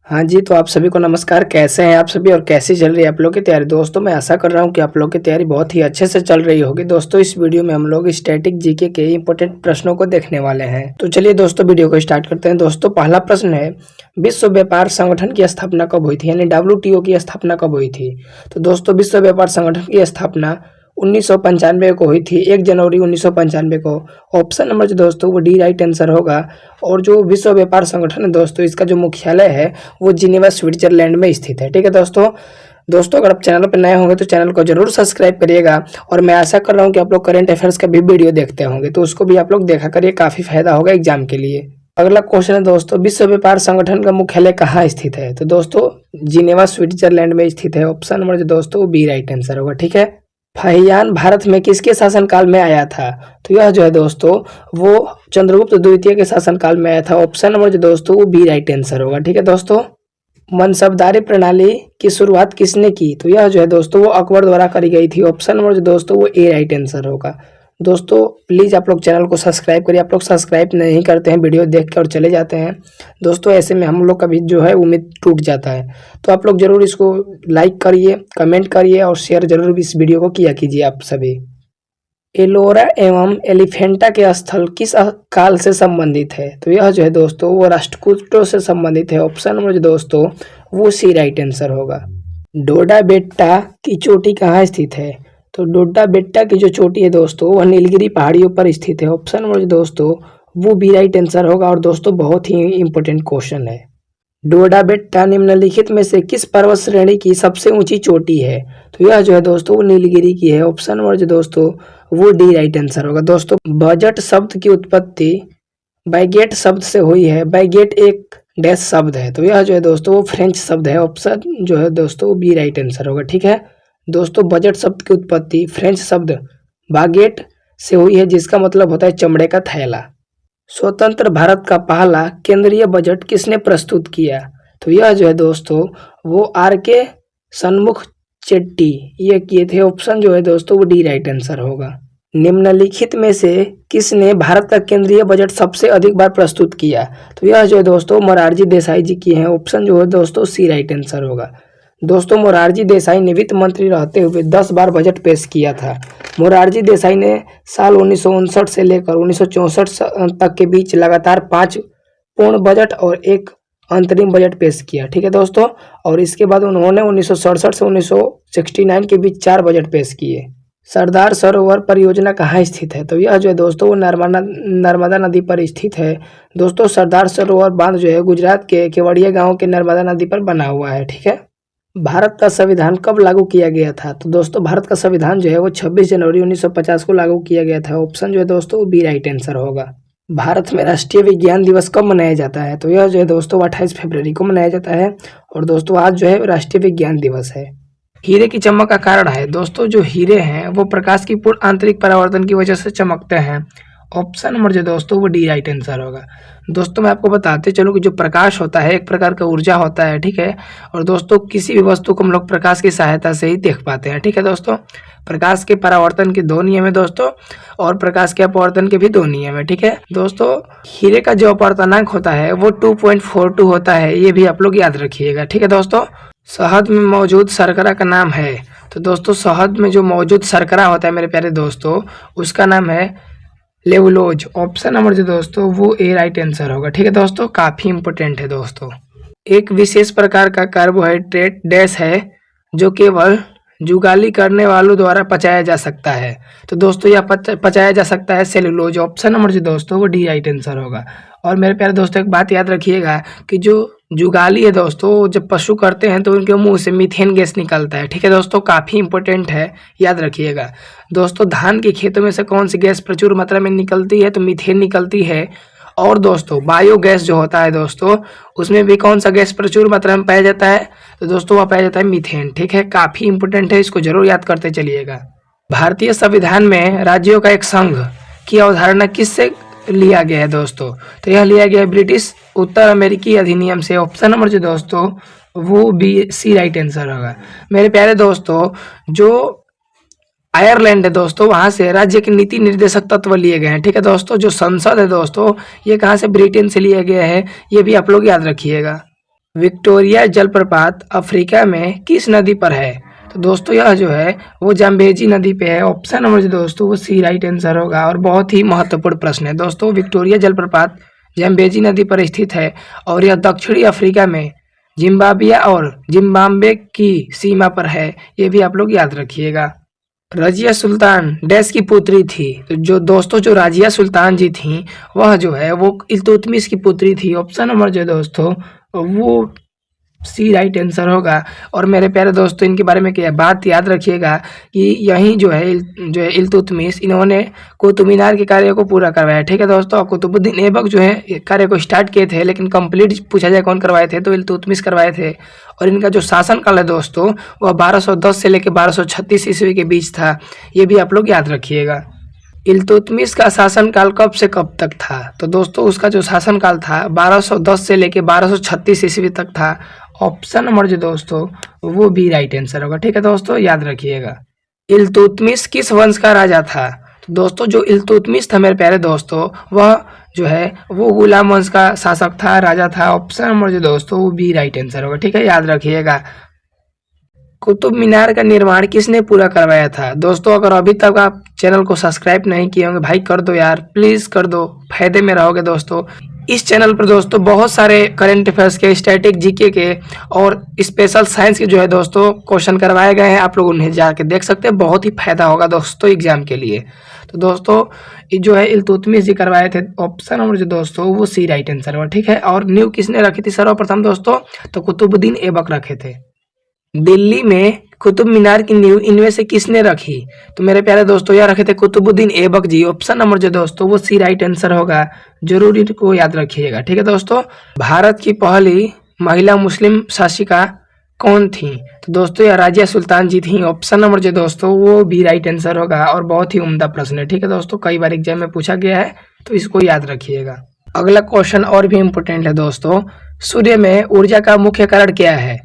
हाँ जी, तो आप सभी को नमस्कार। कैसे हैं आप सभी और कैसी चल रही है आप लोग की तैयारी? दोस्तों मैं आशा कर रहा हूँ कि आप लोग की तैयारी बहुत ही अच्छे से चल रही होगी। दोस्तों इस वीडियो में हम लोग स्टैटिक जीके के इंपॉर्टेंट प्रश्नों को देखने वाले हैं। तो चलिए दोस्तों वीडियो को स्टार्ट करते हैं। दोस्तों पहला प्रश्न है, विश्व व्यापार संगठन की स्थापना कब हुई थी? यानी WTO की स्थापना कब हुई थी? तो दोस्तों विश्व व्यापार संगठन की स्थापना 1995 को हुई थी, 1 जनवरी 1995 को। ऑप्शन नंबर जो दोस्तों वो डी राइट आंसर होगा। और जो विश्व व्यापार संगठन है दोस्तों, इसका जो मुख्यालय है वो जिनेवा स्विट्जरलैंड में स्थित है। ठीक है दोस्तों अगर आप चैनल पर नए होंगे तो चैनल को जरूर सब्सक्राइब करिएगा। और मैं आशा कर रहा हूँ कि आप लोग करंट अफेयर्स का भी वीडियो देखते होंगे, तो उसको भी आप लोग देखा करिए, काफी फायदा होगा एग्जाम के लिए। अगला क्वेश्चन है दोस्तों, विश्व व्यापार संगठन का मुख्यालय कहाँ स्थित है? तो दोस्तों जिनेवा स्विट्जरलैंड में स्थित है। ऑप्शन नंबर जो दोस्तों बी राइट आंसर होगा। ठीक है, फाहियान भारत में किसके शासनकाल में आया था? तो यह जो है दोस्तों वो चंद्रगुप्त द्वितीय के शासनकाल में आया था। ऑप्शन नंबर जो दोस्तों वो बी राइट आंसर होगा। ठीक है दोस्तों, मनसबदारी प्रणाली की शुरुआत किसने की? तो यह जो है दोस्तों वो अकबर द्वारा करी गई थी। ऑप्शन नंबर जो दोस्तों वो ए राइट आंसर होगा। दोस्तों प्लीज आप लोग चैनल को सब्सक्राइब करिए। आप लोग सब्सक्राइब नहीं करते हैं, वीडियो देख के और चले जाते हैं दोस्तों, ऐसे में हम लोग का भी जो है उम्मीद टूट जाता है। तो आप लोग जरूर इसको लाइक करिए, कमेंट करिए और शेयर जरूर इस वीडियो को किया कीजिए आप सभी। एलोरा एवं एलिफेंटा के स्थल किस काल से संबंधित है? तो यह जो है दोस्तों वो राष्ट्रकूटों से संबंधित है। ऑप्शन नंबर जो दोस्तों वो सी राइट आंसर होगा। डोडा बेट्टा की चोटी कहाँ स्थित है? तो डोडा बेट्टा की जो चोटी है दोस्तों वह नीलगिरी पहाड़ियों पर स्थित है। ऑप्शन नंबर जो दोस्तों वो बी राइट आंसर होगा। और दोस्तों बहुत ही इंपॉर्टेंट क्वेश्चन है, डोडा बेट्टा निम्नलिखित में से किस पर्वत श्रेणी की सबसे ऊंची चोटी है? तो यह जो है दोस्तों वो नीलगिरी की है। ऑप्शन नंबर जो दोस्तों वो डी राइट आंसर होगा। दोस्तों बजट शब्द की उत्पत्ति बैगेट शब्द से हुई है। बैगेट एक डैश शब्द है, तो यह जो है दोस्तों वो फ्रेंच शब्द है। ऑप्शन जो है दोस्तों बी राइट आंसर होगा। ठीक है दोस्तों, बजट शब्द की उत्पत्ति फ्रेंच शब्द बागेट से हुई है, जिसका मतलब होता है चमड़े का थैला। स्वतंत्र भारत का पहला केंद्रीय बजट किसने प्रस्तुत किया? तो यह जो है दोस्तों वो आर के सन्मुख चेट्टी ये किए थे। ऑप्शन जो है दोस्तों वो डी राइट आंसर होगा। निम्नलिखित में से किसने भारत का केंद्रीय बजट सबसे अधिक बार प्रस्तुत किया? तो यह जो है दोस्तों मोरारजी देसाई जी किए हैं। ऑप्शन जो है दोस्तों सी राइट आंसर होगा। दोस्तों मोरारजी देसाई ने वित्त मंत्री रहते हुए 10 बार बजट पेश किया था। मोरारजी देसाई ने साल 1959 से लेकर 1964 तक के बीच लगातार 5 पूर्ण बजट और एक अंतरिम बजट पेश किया। ठीक है दोस्तों, और इसके बाद उन्होंने 1967 से 1969 के बीच 4 बजट पेश किए। सरदार सरोवर परियोजना कहाँ स्थित है? तो यह जो है दोस्तों वो नर्मदा नदी पर स्थित है। दोस्तों सरदार सरोवर बांध जो है गुजरात के केवड़िया गांव के नर्मदा नदी पर बना हुआ है। ठीक है, भारत का संविधान कब लागू किया गया था? तो दोस्तों भारत का संविधान जो है वो 26 जनवरी 1950 को लागू किया गया था। ऑप्शन जो है दोस्तों बी राइट आंसर होगा। भारत में राष्ट्रीय विज्ञान दिवस कब मनाया जाता है? तो यह जो है दोस्तों 28 फरवरी को मनाया जाता है। और दोस्तों आज जो है राष्ट्रीय विज्ञान दिवस है। हीरे की चमक का कारण है? दोस्तों जो हीरे हैं वो प्रकाश की पूर्ण आंतरिक परावर्तन की वजह से चमकते हैं। ऑप्शन नंबर जो दोस्तों वो डी राइट आंसर होगा। दोस्तों मैं आपको बताते चलूं कि जो प्रकाश होता है एक प्रकार का ऊर्जा होता है। ठीक है, और दोस्तों किसी भी वस्तु को हम लोग प्रकाश की सहायता से ही देख पाते हैं। ठीक है दोस्तों, प्रकाश के परावर्तन के 2 नियम है दोस्तों, और प्रकाश के अपवर्तन के भी 2 नियम है। ठीक है दोस्तों, हीरे का जो अपवर्तनांक होता है वो 2.42 होता है, ये भी आप लोग याद रखिएगा। ठीक है दोस्तों, शहद में मौजूद शर्करा का नाम है? तो दोस्तों शहद में जो मौजूद शर्करा होता है मेरे प्यारे दोस्तों उसका नाम है लेवुलोज। ऑप्शन नंबर जो दोस्तों वो ए राइट आंसर होगा। ठीक है दोस्तों, काफी इंपोर्टेंट है दोस्तों। एक विशेष प्रकार का कार्बोहाइड्रेट डैश है जो केवल जुगाली करने वालों द्वारा पचाया जा सकता है? तो दोस्तों यह पचाया जा सकता है सेलुलोज। ऑप्शन नंबर जो दोस्तों वो डी राइट आंसर होगा। और मेरे प्यारे दोस्तों एक बात याद रखिएगा कि जो जुगाली है दोस्तों जब पशु करते हैं तो उनके मुंह से मीथेन गैस निकलता है। ठीक है दोस्तों, काफी इंपॉर्टेंट है, याद रखिएगा। दोस्तों धान के खेतों में से कौन सी गैस प्रचुर मात्रा में निकलती है? तो मीथेन निकलती है। और दोस्तों बायोगैस जो होता है दोस्तों उसमें भी कौन सा गैस प्रचुर मात्रा में पाया जाता है? तो दोस्तों वह पाया जाता है मीथेन। ठीक है, काफी इंपॉर्टेंट है, इसको जरूर याद करते चलिएगा। भारतीय संविधान में राज्यों का एक संघ की अवधारणा किससे लिया गया है दोस्तों? तो यह लिया गया है ब्रिटिश उत्तर अमेरिकी अधिनियम से। ऑप्शन नंबर जो दोस्तों वो बी सी राइट आंसर होगा। मेरे प्यारे दोस्तों जो आयरलैंड है दोस्तों वहां से राज्य के नीति निर्देशक तत्व लिए गए हैं। ठीक है दोस्तों, जो संसद है दोस्तों ये कहाँ से? ब्रिटेन से लिया गया है, ये भी आप लोग याद रखिएगा। विक्टोरिया जलप्रपात अफ्रीका में किस नदी पर है? तो दोस्तों यह जो है वो जाम्बेजी नदी पे है। ऑप्शन नंबर जो दोस्तों वो सी राइट आंसर होगा और बहुत ही महत्वपूर्ण प्रश्न है दोस्तों। विक्टोरिया जलप्रपात जाम्बेजी नदी पर स्थित है और यह दक्षिणी अफ्रीका में जिम्बाब्वे और जिम्बाब्वे की सीमा पर है। ये भी आप लोग याद रखिएगा। रजिया सुल्तान डैश की पुत्री थी। तो जो दोस्तों जो राजिया सुल्तान जी थी वह जो है वो इल्तुतमिश की पुत्री थी। ऑप्शन नंबर जो है दोस्तों वो सी राइट आंसर होगा। और मेरे प्यारे दोस्तों इनके बारे में क्या बात याद रखिएगा कि यही जो है इल्तुतमिश इन्होंने कुतुब मीनार के कार्य को पूरा करवाया। ठीक है दोस्तों। कुतुबुद्दीन ऐबक जो है कार्य को स्टार्ट किए थे, लेकिन कंप्लीट पूछा जाए कौन करवाए थे तो इल्तुतमिश करवाए थे। और इनका जो शासन काल है दोस्तों वह 1210 से लेकर 1236 ईस्वी के बीच था। ये भी आप लोग याद रखिएगा। इल्तुतमिश का शासनकाल कब से कब तक था? तो दोस्तों उसका जो शासनकाल था 1210 से लेके 1236 ईस्वी तक था। ऑप्शन नंबर जो दोस्तों वो भी राइट आंसर होगा। ठीक है दोस्तों, याद रखिएगा। इल्तुतमिश किस वंश का राजा था? तो दोस्तों जो इल्तुतमिश था मेरे प्यारे दोस्तों वह जो है वो गुलाम वंश का शासक था, राजा था। ऑप्शन नंबर जो दोस्तों वो भी राइट आंसर होगा। ठीक है, याद रखिएगा। कुतुब मीनार का निर्माण किसने पूरा करवाया था? दोस्तों अगर अभी तक आप चैनल को सब्सक्राइब नहीं किए होंगे भाई कर दो यार, प्लीज कर दो, फायदे में रहोगे दोस्तों। इस चैनल पर दोस्तों बहुत सारे करंट अफेयर्स के, स्टैटिक जीके के और स्पेशल साइंस के जो है दोस्तों क्वेश्चन करवाए गए हैं। आप लोग उन्हें जाके देख सकते हैं, बहुत ही फायदा होगा दोस्तों एग्जाम के लिए। तो दोस्तों ये जो है इल्तुतमिश जी करवाए थे। ऑप्शन नंबर जो दोस्तों वो सी राइट आंसर हुआ। ठीक है। और न्यू किसने रखी थी सर्वप्रथम दोस्तों? तो कुतुबुद्दीन ऐबक रखे थे। दिल्ली में कुतुब मीनार की नींव इनमें से किसने रखी? तो मेरे प्यारे दोस्तों यह रखे थे कुतुबुद्दीन ऐबक जी। ऑप्शन नंबर जो दोस्तों वो सी राइट आंसर होगा। जरूर इनको याद रखिएगा। ठीक है दोस्तों। भारत की पहली महिला मुस्लिम शासिका कौन थी? तो दोस्तों यह राजिया सुल्तान जी थी। ऑप्शन नंबर जो दोस्तों वो भी राइट आंसर होगा और बहुत ही उम्दा प्रश्न है। ठीक है दोस्तों, कई बार एग्जाम में पूछा गया है तो इसको याद रखिएगा। अगला क्वेश्चन और भी इम्पोर्टेंट है दोस्तों। सूर्य में ऊर्जा का मुख्य कारण क्या है?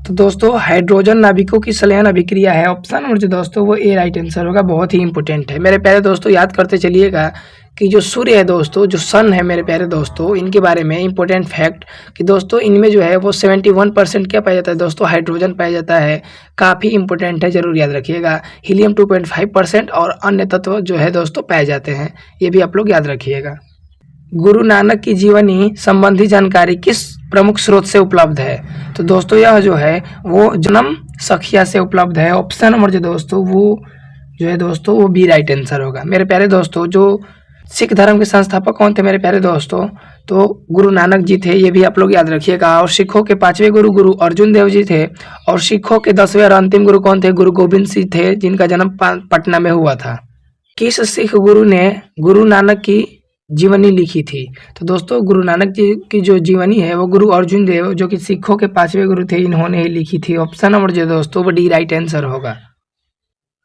तो दोस्तों हाइड्रोजन नाभिकों की संलयन अभिक्रिया है। ऑप्शन नंबर जो दोस्तों वो ए राइट आंसर होगा। बहुत ही इंपॉर्टेंट है मेरे प्यारे दोस्तों, याद करते चलिएगा कि जो सूर्य है दोस्तों, जो सन है मेरे प्यारे दोस्तों, इनके बारे में इंपॉर्टेंट फैक्ट कि दोस्तों इनमें जो है वो 71% क्या पाया जाता है दोस्तों? हाइड्रोजन पाया जाता है। काफ़ी इंपॉर्टेंट है, जरूर याद रखिएगा। हीलियम 2.5% और अन्य तत्व जो है दोस्तों पाए जाते हैं। ये भी आप लोग याद रखिएगा। गुरु नानक की जीवनी संबंधी जानकारी किस प्रमुख स्रोत से उपलब्ध है? तो दोस्तों यह जो है वो जन्म सखिया से उपलब्ध है। ऑप्शन नंबर जो दोस्तों वो जो है दोस्तों वो भी राइट आंसर होगा। मेरे प्यारे दोस्तों जो सिख धर्म के संस्थापक कौन थे मेरे प्यारे दोस्तों? तो गुरु नानक जी थे। ये भी आप लोग याद रखिएगा। और सिखों के 5वें गुरु गुरु अर्जुन देव जी थे। और सिखों के 10वें और अंतिम गुरु कौन थे? गुरु गोविंद सिंह थे, जिनका जन्म पटना में हुआ था। किस सिख गुरु ने गुरु नानक की जीवनी लिखी थी? तो दोस्तों गुरु नानक जी की जो जीवनी है वो गुरु अर्जुन देव जो कि सिखों के 5वें गुरु थे, इन्होंने ही लिखी थी। ऑप्शन नंबर जो दोस्तों वो डी राइट आंसर होगा।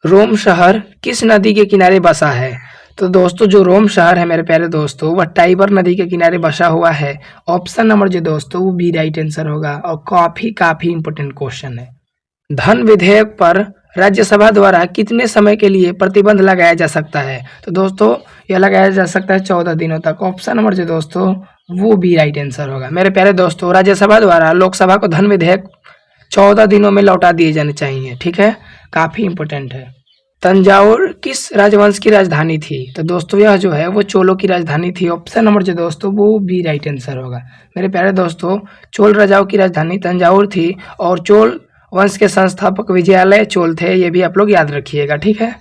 रोम शहर किस नदी के किनारे बसा है? तो दोस्तों जो रोम शहर है मेरे प्यारे दोस्तों वह टाइबर नदी के किनारे बसा हुआ है। ऑप्शन नंबर जो दोस्तों वो बी राइट आंसर होगा। और काफी इंपोर्टेंट क्वेश्चन है। धन विधेयक पर राज्यसभा द्वारा कितने समय के लिए प्रतिबंध लगाया जा सकता है? तो दोस्तों यह लगाया जा सकता है 14 दिनों तक। ऑप्शन नंबर जो दोस्तों वो भी राइट आंसर होगा। मेरे प्यारे दोस्तों राज्यसभा द्वारा लोकसभा को धन विधेयक 14 दिनों में लौटा दिए जाने चाहिए। ठीक है, काफी इंपोर्टेंट है। तंजावुर किस राजवंश की राजधानी थी? तो दोस्तों यह जो है वो चोलों की राजधानी थी। ऑप्शन नंबर जो दोस्तों वो भी राइट आंसर होगा। मेरे प्यारे दोस्तों चोल राजाओं की राजधानी तंजावुर थी और चोल वंश के संस्थापक विजयालय चोल थे। ये भी आप लोग याद रखिएगा। ठीक है।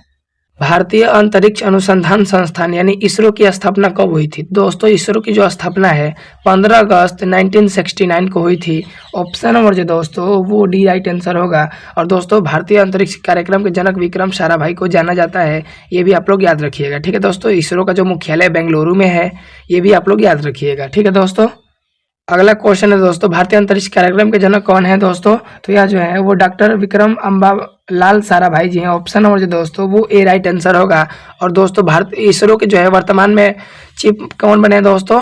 भारतीय अंतरिक्ष अनुसंधान संस्थान यानी इसरो की स्थापना कब हुई थी? दोस्तों इसरो की जो स्थापना है 15 अगस्त 1969 को हुई थी। ऑप्शन नंबर जो दोस्तों वो डी राइट आंसर होगा। और दोस्तों भारतीय अंतरिक्ष कार्यक्रम के जनक विक्रम साराभाई को जाना जाता है। ये भी आप लोग याद रखिएगा। ठीक है दोस्तों। इसरो का जो मुख्यालय बेंगलुरु में है, ये भी आप लोग याद रखिएगा। ठीक है दोस्तों। अगला क्वेश्चन है दोस्तों भारतीय अंतरिक्ष कार्यक्रम के जनक कौन है दोस्तों? तो यह जो है वो डॉक्टर विक्रम अम्बालाल साराभाई जी हैं। ऑप्शन नंबर जो दोस्तों वो ए राइट आंसर होगा। और दोस्तों भारत इसरो के जो है वर्तमान में चीफ कौन बने हैं दोस्तों?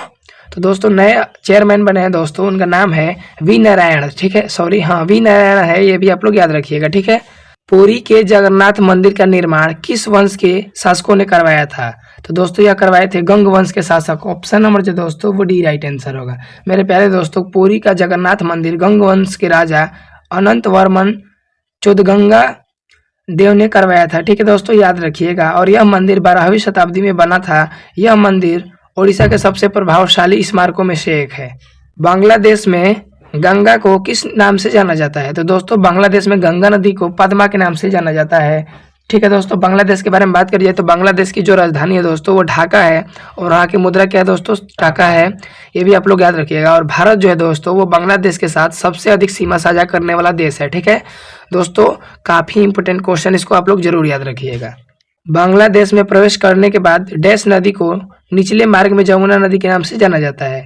तो दोस्तों नए चेयरमैन बने हैं दोस्तों, उनका नाम है वी नारायण। ठीक है, सॉरी हाँ वी नारायण है। ये भी आप लोग याद रखिएगा। ठीक है। पुरी के जगन्नाथ मंदिर का निर्माण किस वंश के शासकों ने करवाया था? तो दोस्तों यह करवाए थे गंग वंश के शासक। ऑप्शन नंबर जो दोस्तों वो डी राइट आंसर होगा। मेरे प्यारे दोस्तों, पुरी का जगन्नाथ मंदिर गंग वंश के राजा अनंत वर्मन चौदगंगा देव ने करवाया था। ठीक है दोस्तों, याद रखिएगा। और यह मंदिर 12वीं शताब्दी में बना था। यह मंदिर ओडिशा के सबसे प्रभावशाली स्मारकों में से एक है। बांग्लादेश में गंगा को किस नाम से जाना जाता है? तो दोस्तों बांग्लादेश में गंगा नदी को पद्मा के नाम से जाना जाता है। ठीक है दोस्तों, बांग्लादेश के बारे में बात करिए तो बांग्लादेश की जो राजधानी है दोस्तों वो ढाका है, और वहाँ की मुद्रा क्या है दोस्तों? टाका है। ये भी आप लोग याद रखिएगा। और भारत जो है दोस्तों वो बांग्लादेश के साथ सबसे अधिक सीमा साझा करने वाला देश है। ठीक है दोस्तों, काफी इंपोर्टेंट क्वेश्चन, इसको आप लोग जरूर याद रखिएगा। बांग्लादेश में प्रवेश करने के बाद डैश नदी को निचले मार्ग में जमुना नदी के नाम से जाना जाता है।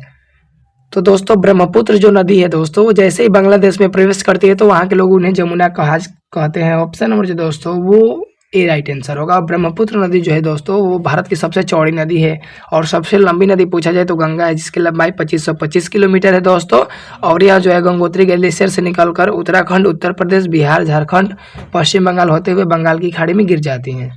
तो दोस्तों ब्रह्मपुत्र जो नदी है दोस्तों वो जैसे ही बांग्लादेश में प्रवेश करती है तो वहाँ के लोग उन्हें जमुना कहते हैं। ऑप्शन नंबर जो दोस्तों वो ए राइट आंसर होगा। ब्रह्मपुत्र नदी जो है दोस्तों वो भारत की सबसे चौड़ी नदी है, और सबसे लंबी नदी पूछा जाए तो गंगा है, जिसकी लंबाई 2525 किलोमीटर है दोस्तों। और यह जो है गंगोत्री ग्लेशियर से निकलकर उत्तराखंड, उत्तर प्रदेश, बिहार, झारखंड, पश्चिम बंगाल होते हुए बंगाल की खाड़ी में गिर जाती हैं।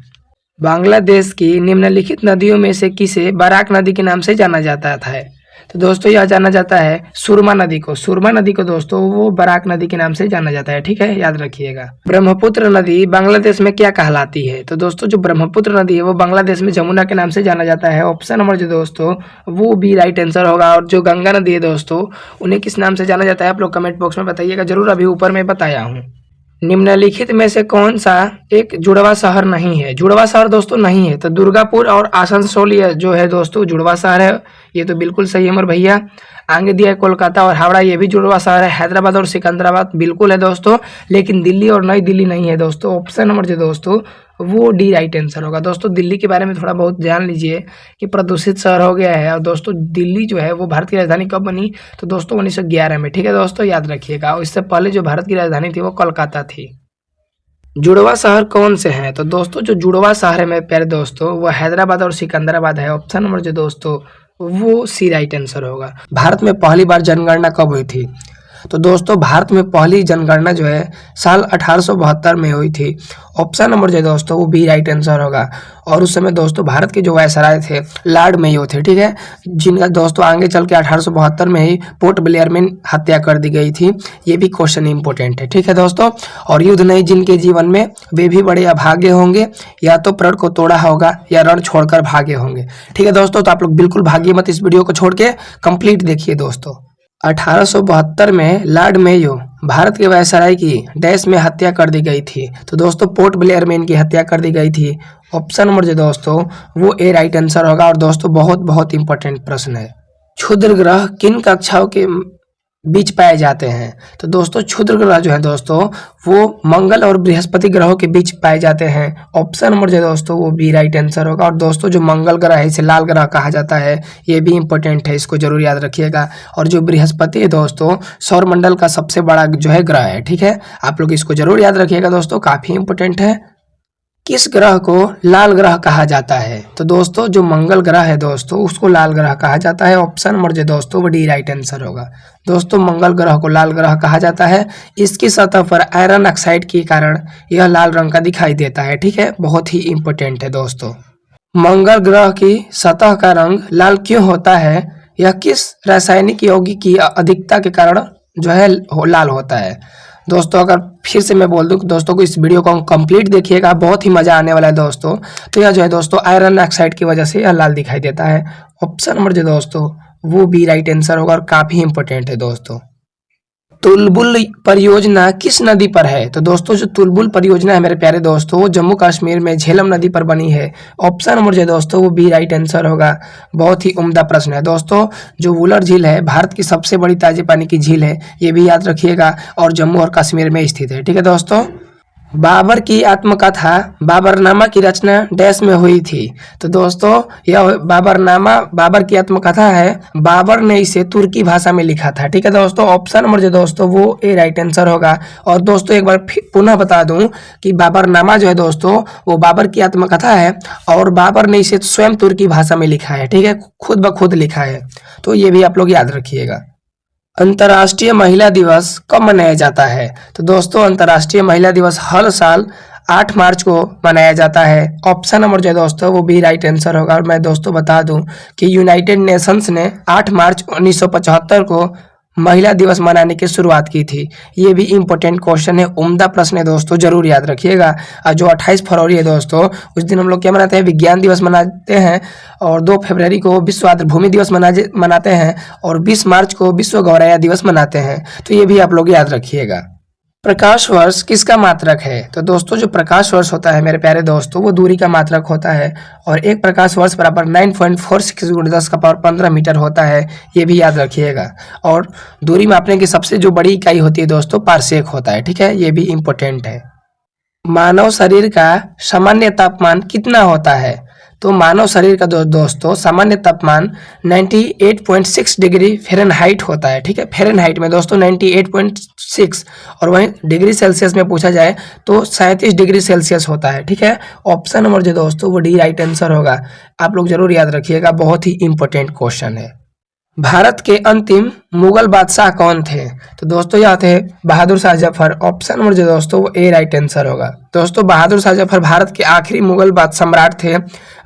बांग्लादेश की निम्नलिखित नदियों में से किसे बराक नदी के नाम से जाना जाता है? तो दोस्तों यह जाना जाता है सुरमा नदी को। सुरमा नदी को दोस्तों वो बराक नदी के नाम से जाना जाता है। ठीक है, याद रखिएगा। ब्रह्मपुत्र नदी बांग्लादेश में क्या कहलाती है? तो दोस्तों जो ब्रह्मपुत्र नदी है वो बांग्लादेश में जमुना के नाम से जाना जाता है। ऑप्शन नंबर जो दोस्तों वो भी राइट आंसर होगा। और जो गंगा नदी है दोस्तों उन्हें किस नाम से जाना जाता है? आप लोग कमेंट बॉक्स में बताइएगा जरूर, अभी ऊपर में बताया हूँ। निम्नलिखित में से कौन सा एक जुड़वा शहर नहीं है? जुड़वा शहर दोस्तों नहीं है तो दुर्गापुर और आसनसोल ये जो है दोस्तों जुड़वा शहर है। ये तो बिल्कुल सही है मेरे भैया। आगे दिया है कोलकाता और हावड़ा, ये भी जुड़वा शहर है। हैदराबाद और सिकंदराबाद बिल्कुल है दोस्तों, लेकिन दिल्ली और नई दिल्ली नहीं है दोस्तों। ऑप्शन नंबर जो दोस्तों वो डी राइट आंसर होगा। दोस्तों दिल्ली के बारे में थोड़ा बहुत जान लीजिए कि प्रदूषित शहर हो गया है। और दोस्तों दिल्ली जो है वो भारत की राजधानी कब बनी? तो दोस्तों 1911 में। ठीक है दोस्तों, याद रखिएगा। और इससे पहले जो भारत की राजधानी थी वो कोलकाता थी। जुड़वा शहर कौन से हैं? तो दोस्तों जो जुड़वा शहर है मेरे प्यारे दोस्तों वो हैदराबाद और सिकंदराबाद है। ऑप्शन नंबर जो दोस्तों वो सी राइट आंसर होगा। भारत में पहली बार जनगणना कब हुई थी? तो दोस्तों भारत में पहली जनगणना जो है साल 1872 में हुई थी। ऑप्शन नंबर जो है दोस्तों वो बी राइट आंसर होगा। और उस समय दोस्तों भारत के जो वायसराय थे लॉर्ड मेयो थे। ठीक है, जिनका दोस्तों आगे चल के 1872 में ही पोर्ट ब्लेयर में हत्या कर दी गई थी। ये भी क्वेश्चन इंपॉर्टेंट है। ठीक है दोस्तों, और युद्ध नहीं जिनके जीवन में वे भी बड़े अभागे होंगे, या तो प्रण को तोड़ा होगा या रण छोड़कर भागे होंगे। ठीक है दोस्तों, तो आप लोग बिल्कुल भागिए मत, इस वीडियो को छोड़ के कंप्लीट देखिए दोस्तों। 1872 में लॉर्ड मेयो भारत के वायसराय की डैश में हत्या कर दी गई थी। तो दोस्तों पोर्ट ब्लेयर में इनकी हत्या कर दी गई थी। ऑप्शन नंबर जो दोस्तों वो ए राइट आंसर होगा। और दोस्तों बहुत बहुत इंपॉर्टेंट प्रश्न है, क्षुद्र ग्रह किन कक्षाओं के बीच पाए जाते हैं? तो दोस्तों क्षुद्र ग्रह जो है दोस्तों वो मंगल और बृहस्पति ग्रहों के बीच पाए जाते हैं। ऑप्शन नंबर जो दोस्तों वो बी राइट आंसर होगा। और दोस्तों जो मंगल ग्रह है इसे लाल ग्रह कहा जाता है, ये भी इंपॉर्टेंट है, इसको जरूर याद रखिएगा। और जो बृहस्पति है दोस्तों सौर मंडल का सबसे बड़ा जो है ग्रह है। ठीक है, आप लोग इसको जरूर याद रखिएगा दोस्तों, काफी इंपॉर्टेंट है। किस ग्रह को लाल ग्रह कहा जाता है? तो दोस्तों जो मंगल ग्रह है दोस्तों उसको लाल ग्रह कहा जाता है। ऑप्शन नंबर जो दोस्तों वो डी राइट आंसर होगा। दोस्तों मंगल ग्रह को लाल ग्रह कहा जाता है। इसकी सतह पर आयरन ऑक्साइड के कारण यह लाल रंग का दिखाई देता है। ठीक है, बहुत ही इंपॉर्टेंट है दोस्तों। मंगल ग्रह की सतह का रंग लाल क्यों होता है? यह किस रासायनिक यौगिक की अधिकता के कारण जो है लाल होता है? दोस्तों अगर फिर से मैं बोल दूं दोस्तों को इस वीडियो को कंप्लीट देखिएगा, बहुत ही मजा आने वाला है दोस्तों। तो यह जो है दोस्तों आयरन ऑक्साइड की वजह से यह लाल दिखाई देता है। ऑप्शन नंबर जो दोस्तों वो भी राइट आंसर होगा और काफी इंपॉर्टेंट है दोस्तों। तुलबुल परियोजना किस नदी पर है? तो दोस्तों जो तुलबुल परियोजना है मेरे प्यारे दोस्तों वो जम्मू कश्मीर में झेलम नदी पर बनी है। ऑप्शन नंबर जो दोस्तों वो बी राइट आंसर होगा। बहुत ही उम्दा प्रश्न है दोस्तों। जो वुलर झील है भारत की सबसे बड़ी ताजे पानी की झील है, ये भी याद रखिएगा, और जम्मू और कश्मीर में स्थित है। ठीक है दोस्तों, बाबर की आत्मकथा बाबरनामा की रचना डैश में हुई थी। तो दोस्तों यह बाबर की आत्मकथा है, बाबर ने इसे तुर्की भाषा में लिखा था। ठीक है दोस्तों, ऑप्शन नंबर जो दोस्तों वो ए राइट आंसर होगा। और दोस्तों एक बार पुनः बता दूं कि बाबरनामा जो है दोस्तों वो बाबर की आत्मकथा है, और बाबर ने इसे स्वयं तुर्की भाषा में लिखा है। ठीक है, खुद ब खुद लिखा है, तो ये भी आप लोग याद रखिएगा। अंतर्राष्ट्रीय महिला दिवस कब मनाया जाता है? तो दोस्तों अंतर्राष्ट्रीय महिला दिवस हर साल 8 मार्च को मनाया जाता है। ऑप्शन नंबर जो है दोस्तों वो भी राइट आंसर होगा। और मैं दोस्तों बता दूं कि यूनाइटेड नेशंस ने 8 मार्च 1975 को महिला दिवस मनाने की शुरुआत की थी। ये भी इम्पोर्टेंट क्वेश्चन है, उम्दा प्रश्न है दोस्तों, जरूर याद रखिएगा। और जो 28 फरवरी है दोस्तों, उस दिन हम लोग क्या मनाते हैं? विज्ञान दिवस मनाते हैं। और 2 फरवरी को विश्व आर्द्रभूमि दिवस मनाते हैं। और 20 मार्च को विश्व गौरैया दिवस मनाते हैं। तो ये भी आप लोग याद रखिएगा। प्रकाश वर्ष किसका मात्रक है? तो दोस्तों जो प्रकाश वर्ष होता है मेरे प्यारे दोस्तों, वो दूरी का मात्रक होता है। और एक प्रकाश वर्ष बराबर 9.46 × 10⁻15 मीटर होता है। ये भी याद रखिएगा। और दूरी मापने की सबसे जो बड़ी इकाई होती है दोस्तों, पारसेक होता है। ठीक है, ये भी इम्पोर्टेंट है। मानव शरीर का सामान्य तापमान कितना होता है? तो मानव शरीर का दोस्तों सामान्य तापमान 98.6 डिग्री फ़ारेनहाइट होता है। ठीक है, फ़ारेनहाइट में दोस्तों 98.6, और वहीं डिग्री सेल्सियस में पूछा जाए तो 37 डिग्री सेल्सियस होता है। ठीक है, ऑप्शन नंबर जो दोस्तों वो डी राइट आंसर होगा। आप लोग जरूर याद रखिएगा, बहुत ही इंपॉर्टेंट क्वेश्चन है। भारत के अंतिम मुगल बादशाह कौन थे? तो दोस्तों यह थे बहादुर शाह जफर। ऑप्शन नंबर जो दोस्तों वो ए राइट आंसर होगा। दोस्तों बहादुर शाह जफर भारत के आखिरी मुगल सम्राट थे।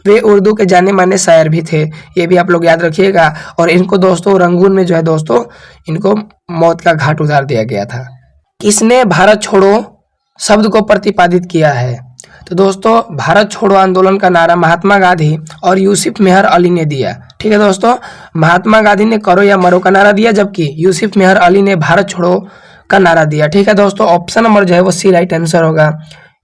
वे उर्दू के जाने माने शायर भी थे। ये भी आप लोग याद रखिएगा। और इनको दोस्तों रंगून में जो है दोस्तों इनको मौत का घाट उतार दिया गया था। किसने भारत छोड़ो शब्द को प्रतिपादित किया है? तो दोस्तों भारत छोड़ो आंदोलन का नारा महात्मा गांधी और यूसुफ मेहर अली ने दिया। ठीक है दोस्तों, महात्मा गांधी ने करो या मरो का नारा दिया, जबकि यूसुफ मेहर अली ने भारत छोड़ो का नारा दिया। ठीक है दोस्तों, ऑप्शन नंबर जो है वो सी राइट आंसर होगा,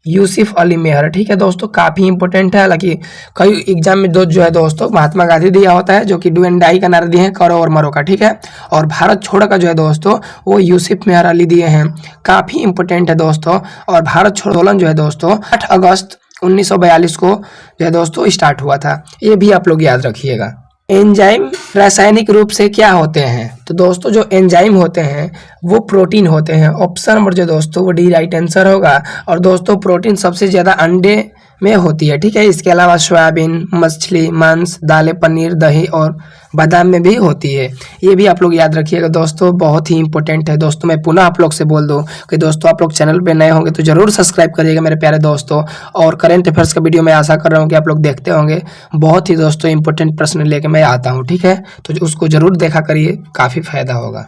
यूसुफ अली मेहर। ठीक है दोस्तों, काफी इंपॉर्टेंट है। हालांकि कई एग्जाम में जो है दोस्तों महात्मा गांधी दिया होता है, जो कि डू एंड डाई का नारा दिए हैं, करो और मरो का। ठीक है, और भारत छोड़ो का जो है दोस्तों वो यूसुफ मेहर अली दिए हैं। काफी इंपॉर्टेंट है दोस्तों। और भारत छोड़ो आंदोलन जो है दोस्तों 8 अगस्त 1942 को जो है दोस्तों स्टार्ट हुआ था। ये भी आप लोग याद रखिएगा। एंजाइम रासायनिक रूप से क्या होते हैं? तो दोस्तों जो एंजाइम होते हैं वो प्रोटीन होते हैं। ऑप्शन नंबर जो दोस्तों वो डी राइट आंसर होगा। और दोस्तों प्रोटीन सबसे ज्यादा अंडे में होती है। ठीक है, इसके अलावा सोयाबीन, मछली, मांस, दालें, पनीर, दही और बादाम में भी होती है। ये भी आप लोग याद रखिएगा दोस्तों, बहुत ही इंपॉर्टेंट है। दोस्तों मैं पुनः आप लोग से बोल दूं कि दोस्तों आप लोग चैनल पे नए होंगे तो जरूर सब्सक्राइब करिएगा मेरे प्यारे दोस्तों। और करंट अफेयर्स का वीडियो मैं आशा कर रहा हूँ कि आप लोग देखते होंगे। बहुत ही दोस्तों इंपॉर्टेंट प्रश्न लेके मैं आता हूँ। ठीक है, तो उसको जरूर देखा करिए, काफी फायदा होगा।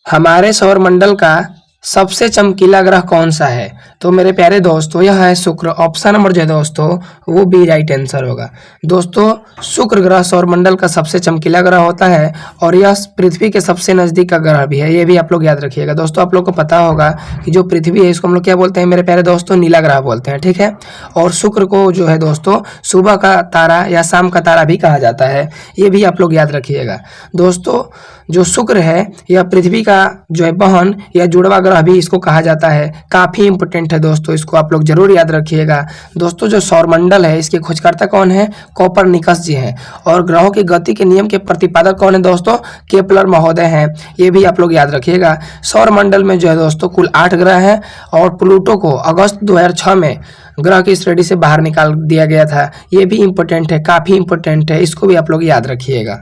हमारे सौरमंडल का सबसे चमकीला ग्रह कौन सा है? तो मेरे प्यारे दोस्तों यह है शुक्र। ऑप्शन नंबर जो है दोस्तों वो भी राइट आंसर होगा। दोस्तों शुक्र ग्रह सौरमंडल का सबसे चमकीला ग्रह होता है और यह पृथ्वी के सबसे नजदीक का ग्रह भी है। ये भी आप लोग याद रखिएगा। दोस्तों आप लोग को पता होगा कि जो पृथ्वी है इसको हम लोग क्या बोलते हैं मेरे प्यारे दोस्तों? नीला ग्रह बोलते हैं। ठीक है, और शुक्र को जो है दोस्तों सुबह का तारा या शाम का तारा भी कहा जाता है। ये भी आप लोग याद रखिएगा। दोस्तों जो शुक्र है यह पृथ्वी का जो है बहन या जुड़वा ग्रह भी इसको कहा जाता है। काफी इंपॉर्टेंट है दोस्तों, इसको आप लोग जरूर याद रखिएगा। दोस्तों जो सौरमंडल है इसके खोजकर्ता कौन है? कोपरनिकस जी हैं। और ग्रहों की गति के नियम के प्रतिपादक कौन है दोस्तों? केपलर महोदय हैं। ये भी आप लोग याद रखिएगा। सौरमंडल में जो है दोस्तों कुल 8 ग्रह हैं और प्लूटो को अगस्त 2006 में ग्रह की श्रेणी से बाहर निकाल दिया गया था। ये भी इंपॉर्टेंट है, काफी इंपॉर्टेंट है, इसको भी आप लोग याद रखिएगा।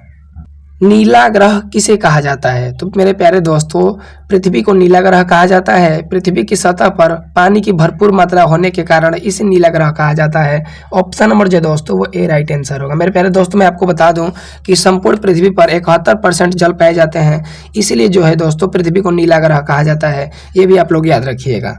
नीला ग्रह किसे कहा जाता है? तो मेरे प्यारे दोस्तों पृथ्वी को नीला ग्रह कहा जाता है। पृथ्वी की सतह पर पानी की भरपूर मात्रा होने के कारण इसे नीला ग्रह कहा जाता है। ऑप्शन नंबर जो दोस्तों वो ए राइट आंसर होगा। मेरे प्यारे दोस्तों मैं आपको बता दूं कि संपूर्ण पृथ्वी पर 71% जल पाए जाते हैं, इसलिए जो है दोस्तों पृथ्वी को नीला ग्रह कहा जाता है। ये भी आप लोग याद रखिएगा।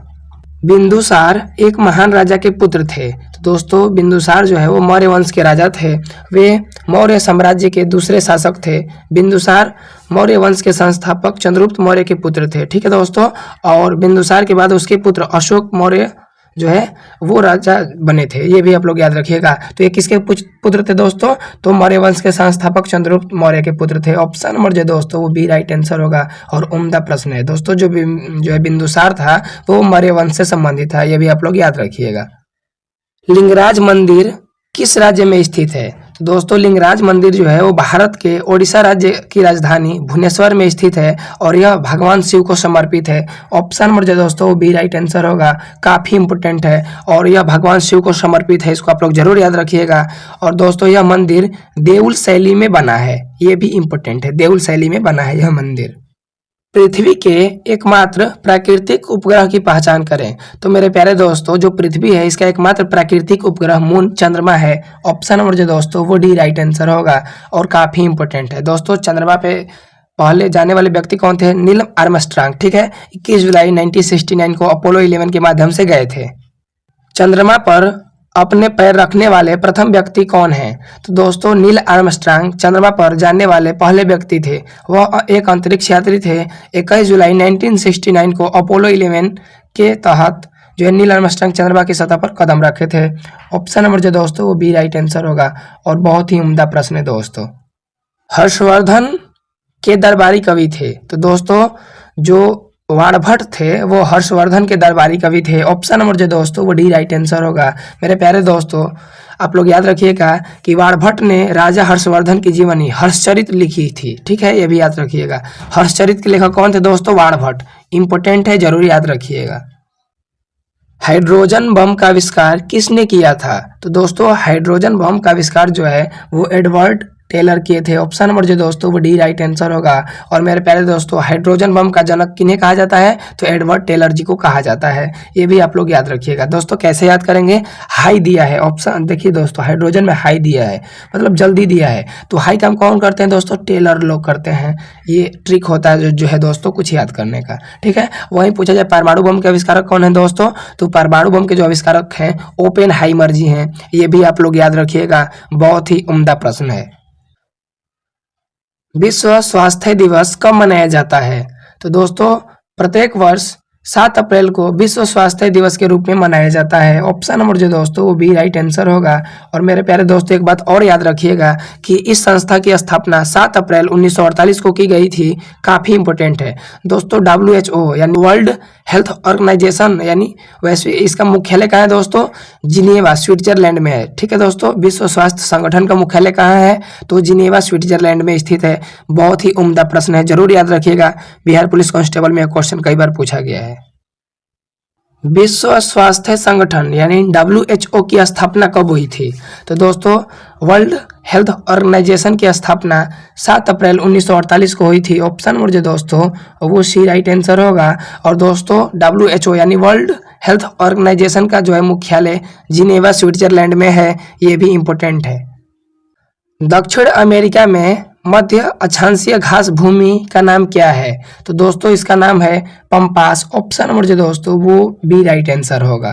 बिंदुसार एक महान राजा के पुत्र थे। तो दोस्तों बिंदुसार जो है वो मौर्य वंश के राजा थे। वे मौर्य साम्राज्य के दूसरे शासक थे। बिंदुसार मौर्य वंश के संस्थापक चंद्रगुप्त मौर्य के पुत्र थे। ठीक है दोस्तों, और बिंदुसार के बाद उसके पुत्र अशोक मौर्य जो है वो राजा बने थे। ये भी आप लोग याद रखिएगा। तो ये किसके पुत्र थे दोस्तों? तो मौर्य वंश के संस्थापक चंद्रगुप्त मौर्य के पुत्र थे। ऑप्शन नंबर जो दोस्तों वो भी राइट आंसर होगा और उम्दा प्रश्न है दोस्तों। जो है बिंदुसार था वो मौर्य वंश से संबंधित था। ये भी आप लोग याद रखिएगा। लिंगराज मंदिर किस राज्य में स्थित है? तो दोस्तों लिंगराज मंदिर जो है वो भारत के ओडिशा राज्य की राजधानी भुवनेश्वर में स्थित है और यह भगवान शिव को समर्पित है। ऑप्शन नंबर जो दोस्तों वो भी राइट आंसर होगा। काफी इंपोर्टेंट है और यह भगवान शिव को समर्पित है, इसको आप लोग जरूर याद रखिएगा। और दोस्तों यह मंदिर देउल शैली में बना है। ये भी इंपोर्टेंट है, देउल शैली में बना है यह मंदिर। पृथ्वी के एकमात्र प्राकृतिक उपग्रह की पहचान करें। तो मेरे प्यारे दोस्तों, जो पृथ्वी है इसका एकमात्र प्राकृतिक उपग्रह मून चंद्रमा है। ऑप्शन नंबर जो दोस्तों वो डी राइट आंसर होगा और काफी इंपॉर्टेंट है दोस्तों। चंद्रमा पे पहले जाने वाले व्यक्ति कौन थे? नील आर्मस्ट्रांग, ठीक है। 21 जुलाई 1969 को अपोलो 11 के माध्यम से गए थे। चंद्रमा पर अपने पैर रखने वाले प्रथम व्यक्ति कौन है? तो दोस्तों नील आर्मस्ट्रांग चंद्रमा पर जाने वाले पहले व्यक्ति थे। वह एक अंतरिक्ष यात्री थे। 21 जुलाई 1969 को अपोलो 11 के तहत जो है नील आर्मस्ट्रांग चंद्रमा की सतह पर कदम रखे थे। ऑप्शन नंबर जो दोस्तों वो बी राइट आंसर होगा और बहुत ही उम्दा प्रश्न है दोस्तों। हर्षवर्धन के दरबारी कवि थे। तो दोस्तों जो वाणभट्ट थे वो हर्षवर्धन के दरबारी कवि थे। ऑप्शन नंबर जो दोस्तों वो डी राइट आंसर होगा। मेरे प्यारे दोस्तों, आप लोग याद रखिएगा कि वाणभट्ट ने राजा हर्षवर्धन की जीवनी हर्षचरित लिखी थी, ठीक है, ये भी याद रखिएगा। हर्षचरित के लेखक कौन थे दोस्तों? वाणभट्ट। इंपॉर्टेंट है, जरूर याद रखिएगा। हाइड्रोजन बम का आविष्कार किसने किया था? तो दोस्तों हाइड्रोजन बम का आविष्कार जो है वो एडवर्ड टेलर किए थे। ऑप्शन नंबर जो दोस्तों वो डी राइट आंसर होगा। और मेरे प्यारे दोस्तों, हाइड्रोजन बम का जनक किन्हें कहा जाता है? तो एडवर्ड टेलर जी को कहा जाता है। ये भी आप लोग याद रखिएगा दोस्तों। कैसे याद करेंगे? हाई दिया है ऑप्शन, देखिए दोस्तों हाइड्रोजन में हाई दिया है मतलब जल्दी दिया है, तो हाई काम कौन करते हैं दोस्तों? टेलर लोग करते हैं। ये ट्रिक होता है जो है दोस्तों कुछ याद करने का, ठीक है। वहीं पूछा जाए परमाणु बम के आविष्कारक कौन है दोस्तों? तो परमाणु बम के जो आविष्कारक हैं ओपेनहाइमर जी हैं। ये भी आप लोग याद रखिएगा, बहुत ही उम्दा प्रश्न है। विश्व स्वास्थ्य दिवस कब मनाया जाता है? तो दोस्तों प्रत्येक वर्ष 7 अप्रैल को विश्व स्वास्थ्य दिवस के रूप में मनाया जाता है। ऑप्शन नंबर जो दोस्तों वो बी राइट आंसर होगा। और मेरे प्यारे दोस्तों एक बात और याद रखिएगा कि इस संस्था की स्थापना 7 अप्रैल 1948 को की गई थी। काफी इंपॉर्टेंट है दोस्तों। WHO यानी वर्ल्ड हेल्थ ऑर्गेनाइजेशन यानी वैश्विक, इसका मुख्यालय कहाँ है दोस्तों? जिनेवा स्विट्जरलैंड में है, ठीक है दोस्तों। विश्व स्वास्थ्य संगठन का मुख्यालय कहाँ है? तो जिनेवा स्विट्जरलैंड में स्थित है। बहुत ही उम्दा प्रश्न है, जरूर याद रखिएगा। बिहार पुलिस कांस्टेबल में क्वेश्चन कई बार पूछा गया है। विश्व स्वास्थ्य संगठन यानी WHO की स्थापना कब हुई थी? तो दोस्तों वर्ल्ड हेल्थ ऑर्गेनाइजेशन की स्थापना 7 अप्रैल 1948 को हुई थी। ऑप्शन नंबर जो दोस्तों वो सी राइट आंसर होगा। और दोस्तों WHO यानी वर्ल्ड हेल्थ ऑर्गेनाइजेशन का जो है मुख्यालय जिनेवा स्विट्जरलैंड में है। ये भी इम्पोर्टेंट है। दक्षिण अमेरिका में मध्य अक्षांशीय घास भूमि का नाम क्या है? तो दोस्तों इसका नाम है पंपास। ऑप्शन नंबर जो दोस्तों वो बी राइट आंसर होगा।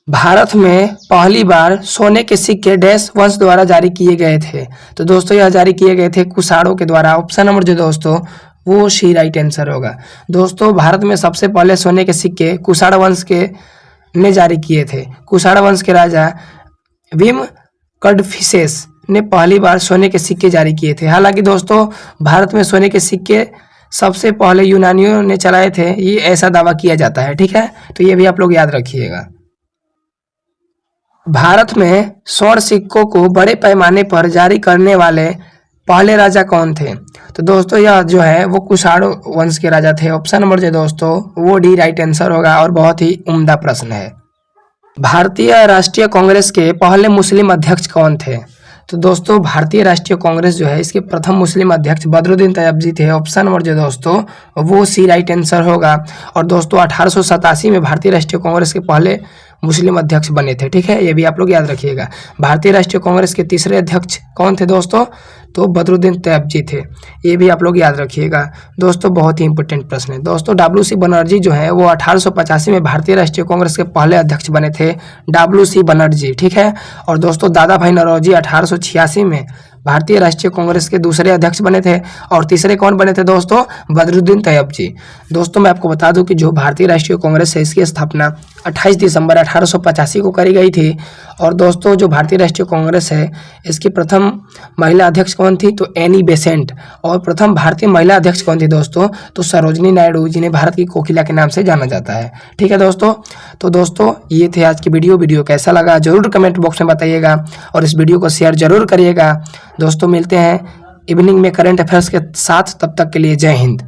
भारत में पहली बार सोने के सिक्के डैश वंश द्वारा जारी किए गए थे। तो दोस्तों यह जारी किए गए थे कुषाणों के द्वारा। ऑप्शन नंबर जो दोस्तों वो सी राइट आंसर होगा। दोस्तों भारत में सबसे पहले सोने के सिक्के कुषाण वंश के ने जारी किए थे। कुषाण वंश के राजा भीम कडफिसेस ने पहली बार सोने के सिक्के जारी किए थे। हालांकि दोस्तों भारत में सोने के सिक्के सबसे पहले यूनानियों ने चलाए थे, ये ऐसा दावा किया जाता है, ठीक है। तो ये भी आप लोग याद रखिएगा। भारत में स्वर्ण सिक्कों को बड़े पैमाने पर जारी करने वाले पहले राजा कौन थे? तो दोस्तों यह जो है वो कुषाण वंश के राजा थे। ऑप्शन नंबर जो दोस्तों वो डी राइट आंसर होगा और बहुत ही उम्दा प्रश्न है। भारतीय राष्ट्रीय कांग्रेस के पहले मुस्लिम अध्यक्ष कौन थे? तो दोस्तों भारतीय राष्ट्रीय कांग्रेस जो है इसके प्रथम मुस्लिम अध्यक्ष बदरुद्दीन तैयबजी थे। ऑप्शन नंबर जो दोस्तों वो सी राइट आंसर होगा। और दोस्तों 1887 में भारतीय राष्ट्रीय कांग्रेस के पहले मुस्लिम अध्यक्ष बने थे, ठीक है। ये भी आप लोग याद रखिएगा। भारतीय राष्ट्रीय कांग्रेस के तीसरे अध्यक्ष कौन थे दोस्तों? तो बदरुद्दीन तैयबजी थे। ये भी आप लोग याद रखिएगा दोस्तों, बहुत ही इंपॉर्टेंट प्रश्न है दोस्तों। WC बनर्जी जो है वो 1885 में भारतीय राष्ट्रीय कांग्रेस के पहले अध्यक्ष बने थे, WC बनर्जी, ठीक है। और दोस्तों दादा भाई नौरोजी 1886 में भारतीय राष्ट्रीय कांग्रेस के दूसरे अध्यक्ष बने थे। और तीसरे कौन बने थे दोस्तों? बदरुद्दीन तैयबजी। दोस्तों मैं आपको बता दूं कि जो भारतीय राष्ट्रीय कांग्रेस है इसकी स्थापना 28 दिसंबर 1885 को करी गई थी। और दोस्तों जो भारतीय राष्ट्रीय कांग्रेस है इसकी प्रथम महिला अध्यक्ष कौन थी? तो एनी बेसेंट। और प्रथम भारतीय महिला अध्यक्ष कौन थी दोस्तों? तो सरोजनी नायडू, जिन्हें भारत की कोकिला के नाम से जाना जाता है, ठीक है दोस्तों। तो दोस्तों ये थे आज की वीडियो कैसा लगा जरूर कमेंट बॉक्स में बताइएगा और इस वीडियो को शेयर जरूर करिएगा। दोस्तों मिलते हैं इवनिंग में करंट अफेयर्स के साथ, तब तक के लिए जय हिंद।